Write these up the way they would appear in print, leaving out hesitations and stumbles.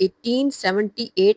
1878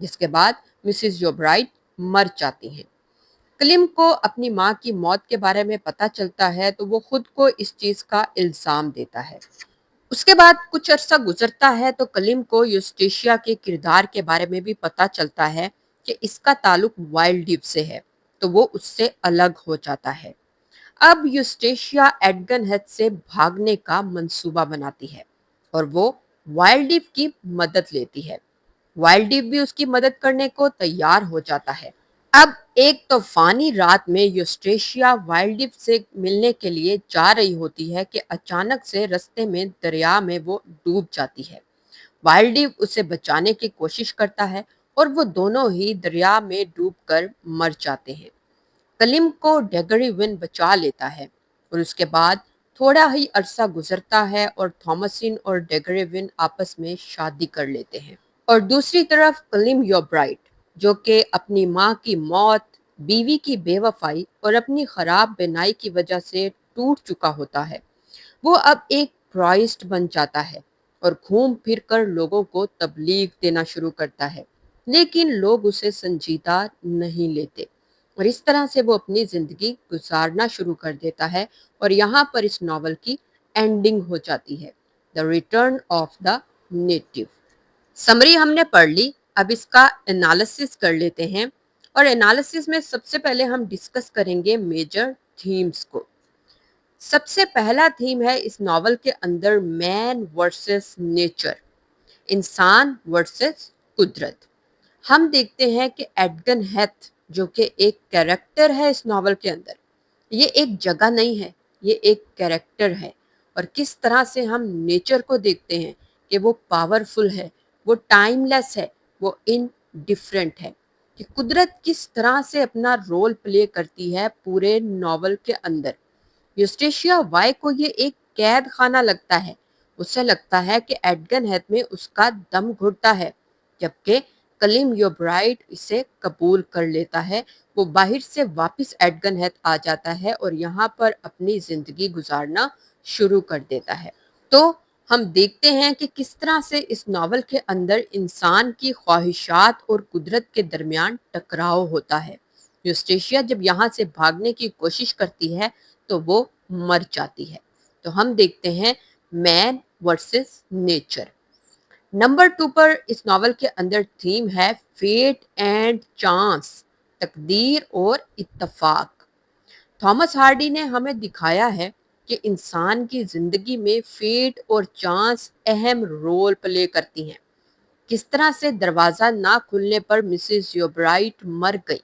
جس کے بعد مسز یوبرائٹ مر جاتی ہیں۔ کلم کو اپنی ماں کی موت کے بارے میں پتہ چلتا ہے تو وہ خود کو اس چیز کا الزام دیتا ہے۔ اس کے بعد کچھ عرصہ گزرتا ہے تو کلم کو یوسٹیشیا کے کردار کے بارے میں بھی پتہ چلتا ہے کہ اس کا تعلق وائلڈ ڈیو سے ہے، تو وہ اس سے الگ ہو جاتا ہے۔ اب یوسٹیشیا ایڈگن ہیتھ سے بھاگنے کا منصوبہ بناتی ہے اور وہ وائلڈ ڈیو کی مدد لیتی ہے۔ وائلڈ ڈیو بھی اس کی مدد کرنے کو تیار ہو جاتا ہے۔ اب ایک طوفانی رات میں یوسٹیشیا وائلڈ ڈیو سے ملنے کے لیے جا رہی ہوتی ہے کہ اچانک سے رستے میں دریا میں وہ ڈوب جاتی ہے۔ وائلڈ ڈیو اسے بچانے کی کوشش کرتا ہے اور وہ دونوں ہی دریا میں ڈوب کر مر جاتے ہیں۔ کلم کو ڈیگری ون بچا لیتا ہے اور اس کے بعد تھوڑا ہی عرصہ گزرتا ہے اور تھامسن اور ڈیگری ون آپس میں شادی کر لیتے ہیں۔ اور دوسری طرف کلم یوبرائٹ جو کہ اپنی ماں کی موت، بیوی کی بے وفائی اور اپنی خراب بینائی کی وجہ سے ٹوٹ چکا ہوتا ہے، وہ اب ایک پرائسٹ بن جاتا ہے اور گھوم پھر کر لوگوں کو تبلیغ دینا شروع کرتا ہے، لیکن لوگ اسے سنجیدہ نہیں لیتے اور اس طرح سے وہ اپنی زندگی گزارنا شروع کر دیتا ہے اور یہاں پر اس ناول کی اینڈنگ ہو جاتی ہے، the return of the NATO. Summary ہم نے پڑھ لی، اب اس کا انالیسس کر لیتے ہیں، اور انالیسس میں سب سے پہلے ہم ڈسکس کریں گے میجر تھیمز کو۔ سب سے پہلا تھیم ہے اس ناول کے اندر مین ورسس نیچر، انسان ورسس قدرت۔ ہم دیکھتے ہیں کہ ایڈگن ہیتھ جو کہ ایک کیریکٹر ہے اس ناول کے اندر، یہ ایک جگہ نہیں ہے، یہ ایک کیریکٹر ہے، اور کس طرح سے ہم نیچر کو دیکھتے ہیں کہ وہ پاورفل ہے، وہ ٹائم لیس ہے، وہ ان ڈیفرنٹ ہے، کہ قدرت کس طرح سے اپنا رول پلے کرتی ہے پورے ناول کے اندر۔ یوسٹیشیا وائی کو یہ ایک قید خانہ لگتا ہے، اسے لگتا ہے کہ ایڈگن ہیتھ میں اس کا دم گھٹتا ہے، جبکہ کلم یوبرائٹ اسے قبول کر لیتا ہے، وہ باہر سے واپس ایڈگن ہیتھ آ جاتا ہے اور یہاں پر اپنی زندگی گزارنا شروع کر دیتا ہے۔ تو ہم دیکھتے ہیں کہ کس طرح سے اس ناول کے اندر انسان کی خواہشات اور قدرت کے درمیان ٹکراؤ ہوتا ہے۔ یوسٹیشیا جب یہاں سے بھاگنے کی کوشش کرتی ہے تو وہ مر جاتی ہے۔ تو ہم دیکھتے ہیں مین ورسس نیچر۔ نمبر 2 پر اس ناول کے اندر تھیم ہے فیٹ اینڈ چانس، تقدیر اور اتفاق۔ تھامس ہارڈی نے ہمیں دکھایا ہے کہ انسان کی زندگی میں فیٹ اور چانس اہم رول پلے کرتی ہیں۔ کس طرح سے دروازہ نہ کھلنے پر مسز یوبرائٹ مر گئی،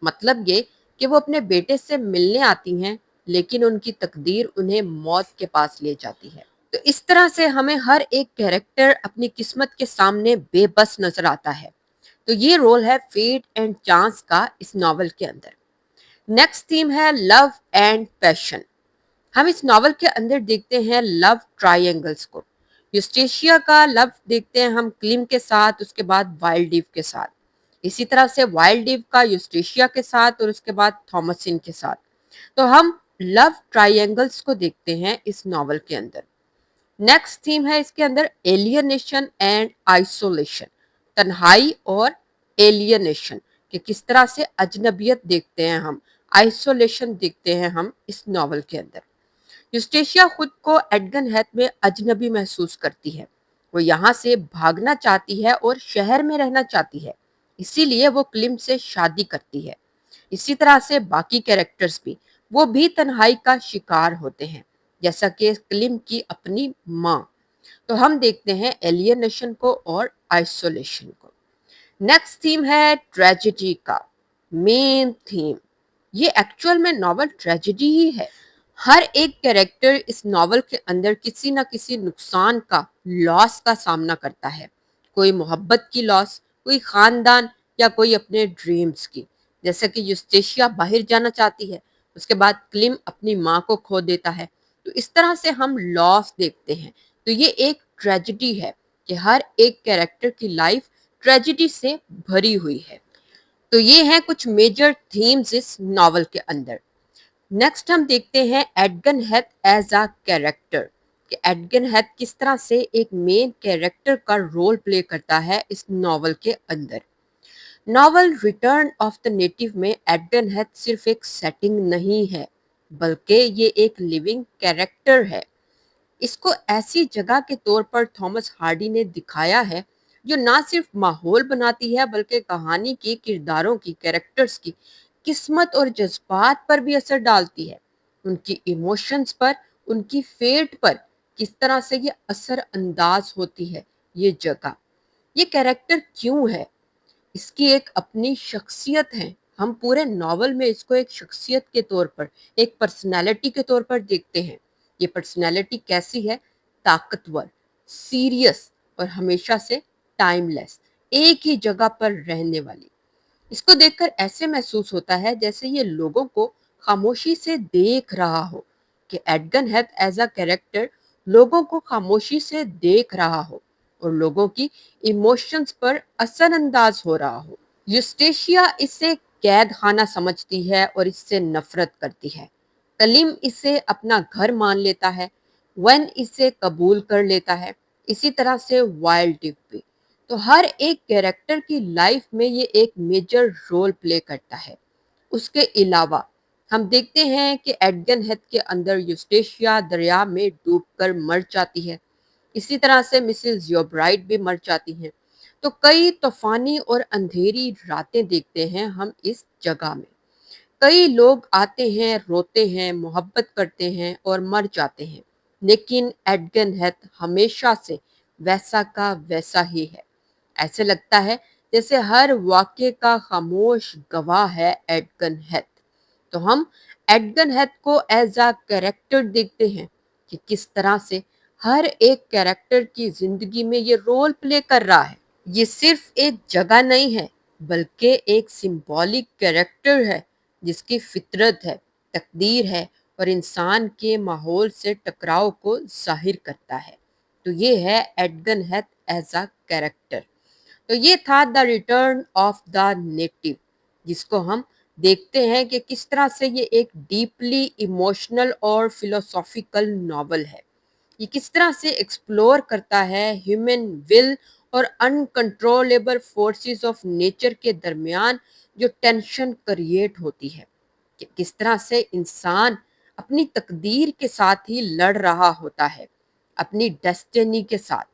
مطلب یہ کہ وہ اپنے بیٹے سے ملنے آتی ہیں لیکن ان کی تقدیر انہیں موت کے پاس لے جاتی ہے۔ تو اس طرح سے ہمیں ہر ایک کیریکٹر اپنی قسمت کے سامنے بے بس نظر آتا ہے۔ تو یہ رول ہے فیٹ اینڈ چانس کا اس ناول کے اندر۔ نیکسٹ تھیم ہے لو اینڈ پیشن۔ ہم اس ناول کے اندر دیکھتے ہیں لو ٹرائینگلز کو۔ یوسٹیشیا کا لو دیکھتے ہیں ہم کلم کے ساتھ، اس کے بعد وائلڈ ڈیو کے ساتھ، اسی طرح سے وائلڈ ڈیو کا یوسٹیشیا کے ساتھ اور اس کے بعد تھامسن کے ساتھ۔ تو ہم لو ٹرائینگلز کو دیکھتے ہیں اس ناول کے اندر۔ نیکسٹ تھیم ہے اس کے اندر ایلینیشن اینڈ آئسولیشن، تنہائی اور ایلینیشن، کہ کس طرح سے اجنبیت دیکھتے ہیں ہم، آئسولیشن دیکھتے ہیں ہم اس ناول کے اندر۔ یوسٹیشیا خود کو ایڈگن ہیتھ میں اجنبی محسوس کرتی ہے، وہ یہاں سے بھاگنا چاہتی ہے اور شہر میں رہنا چاہتی ہے، اسی لیے وہ کلم سے شادی کرتی ہے۔ اسی طرح سے باقی کیریکٹرز بھی، وہ بھی تنہائی کا شکار ہوتے ہیں جیسا کہ کلم کی اپنی ماں۔ تو ہم دیکھتے ہیں ایلینیشن کو اور آئسولیشن کو۔ نیکسٹ تھیم ہے ٹریجڈی کا، مین تھیم۔ یہ ایکچول میں ناول ٹریجڈی ہی ہے۔ ہر ایک کیریکٹر اس ناول کے اندر کسی نہ کسی نقصان کا، لاس کا سامنا کرتا ہے، کوئی محبت کی لاس، کوئی خاندان، یا کوئی اپنے ڈریمز کی۔ جیسے کہ یوسٹیشیا باہر جانا چاہتی ہے، اس کے بعد کلم اپنی ماں کو کھو دیتا ہے۔ تو اس طرح سے ہم لاس دیکھتے ہیں۔ تو یہ ایک ٹریجڈی ہے کہ ہر ایک کیریکٹر کی لائف ٹریجڈی سے بھری ہوئی ہے۔ تو یہ ہیں کچھ میجر تھیمز اس ناول کے اندر۔ نیکسٹ ہم دیکھتے ہیں ایڈگن ہیتھ ایز اے کیریکٹر، کہ ایڈگن ہیتھ کس طرح سے ایک مین کیریکٹر کا رول پلے کرتا ہے اس ناول کے اندر۔ Novel return of the native میں ایڈگن ہیتھ صرف ایک سیٹنگ نہیں ہے بلکہ یہ ایک لیونگ کیریکٹر ہے۔ اس کو ایسی جگہ کے طور پر تھامس ہارڈی نے دکھایا ہے جو نہ صرف ماحول بناتی ہے بلکہ کہانی کی کرداروں کی کیریکٹرز کی قسمت اور جذبات پر بھی اثر ڈالتی ہے۔ ان کی ایموشنز پر، ان کی فیٹ پر کس طرح سے یہ اثر انداز ہوتی ہے یہ جگہ۔ یہ کیریکٹر کیوں ہے؟ اس کی ایک اپنی شخصیت ہے۔ ہم پورے ناول میں اس کو ایک شخصیت کے طور پر، ایک پرسنالٹی کے طور پر دیکھتے ہیں۔ یہ پرسنالٹی کیسی ہے؟ طاقتور، سیریس اور ہمیشہ سے ٹائم لیس، ایک ہی جگہ پر رہنے والی۔ اس کو دیکھ کر ایسے محسوس ہوتا ہے جیسے یہ لوگوں کو خاموشی سے دیکھ رہا ہو، کہ ایڈگن ہیتھ ایز اے کیریکٹر لوگوں کو خاموشی سے دیکھ رہا ہو اور لوگوں کی ایموشنز پر اثر انداز ہو رہا ہو۔ یوسٹیشیا اسے قید خانہ سمجھتی ہے اور اس سے نفرت کرتی ہے۔ کلیم اسے اپنا گھر مان لیتا ہے، وین اسے قبول کر لیتا ہے، اسی طرح سے وائلڈ ڈیپ بھی۔ تو ہر ایک کیریکٹر کی لائف میں یہ ایک میجر رول پلے کرتا ہے۔ اس کے علاوہ ہم دیکھتے ہیں کہ ایڈگن ہیتھ کے اندر یوسٹیشیا دریا میں ڈوب کر مر جاتی ہے، اسی طرح سے مسز یوبرائٹ بھی مر جاتی ہیں۔ تو کئی طوفانی اور اندھیری راتیں دیکھتے ہیں ہم اس جگہ میں۔ کئی لوگ آتے ہیں، روتے ہیں، محبت کرتے ہیں اور مر جاتے ہیں، لیکن ایڈگن ہیتھ ہمیشہ سے ویسا کا ویسا ہی ہے۔ ایسے لگتا ہے جیسے ہر واقعے کا خاموش گواہ ہے ایڈگن ہیتھ۔ تو ہم ایڈگن ہیتھ کو ایز اے کیریکٹر دیکھتے ہیں کہ کس طرح سے ہر ایک کیریکٹر کی زندگی میں یہ رول پلے کر رہا ہے۔ یہ صرف ایک جگہ نہیں ہے بلکہ ایک سمبولک کیریکٹر ہے جس کی فطرت ہے، تقدیر ہے اور انسان کے ماحول سے ٹکراؤ کو ظاہر کرتا ہے۔ تو یہ ہے ایڈگن ہیتھ ایز اے کیریکٹر۔ تو یہ تھا the return of the NATO, جس کو ہم دیکھتے ہیں کہ کس طرح سے یہ ایک ڈیپلی ایموشنل اور فلوسافیکل ناول ہے۔ یہ کس طرح سے ایکسپلور کرتا ہے ہیومن ول اور انکنٹرولیبل فورسز آف نیچر کے درمیان جو ٹینشن کریٹ ہوتی ہے، کہ کس طرح سے انسان اپنی تقدیر کے ساتھ ہی لڑ رہا ہوتا ہے، اپنی ڈیسٹینی کے ساتھ۔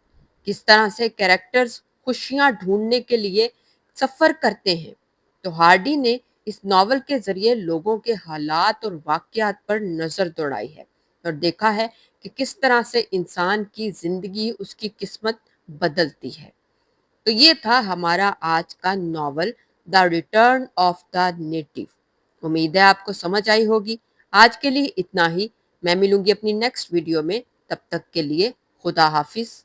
کس طرح سے کیریکٹرز خوشیاں ڈھونڈنے کے لیے سفر کرتے ہیں۔ تو ہارڈی نے اس ناول کے ذریعے لوگوں کے حالات اور واقعات پر نظر دوڑائی ہے اور دیکھا ہے کہ کس طرح سے انسان کی زندگی، اس کی قسمت بدلتی ہے۔ تو یہ تھا ہمارا آج کا novel the return of the NATO. امید ہے آپ کو سمجھ آئی ہوگی۔ آج کے لیے اتنا ہی۔ میں ملوں گی اپنی نیکسٹ ویڈیو میں، تب تک کے لیے خدا حافظ۔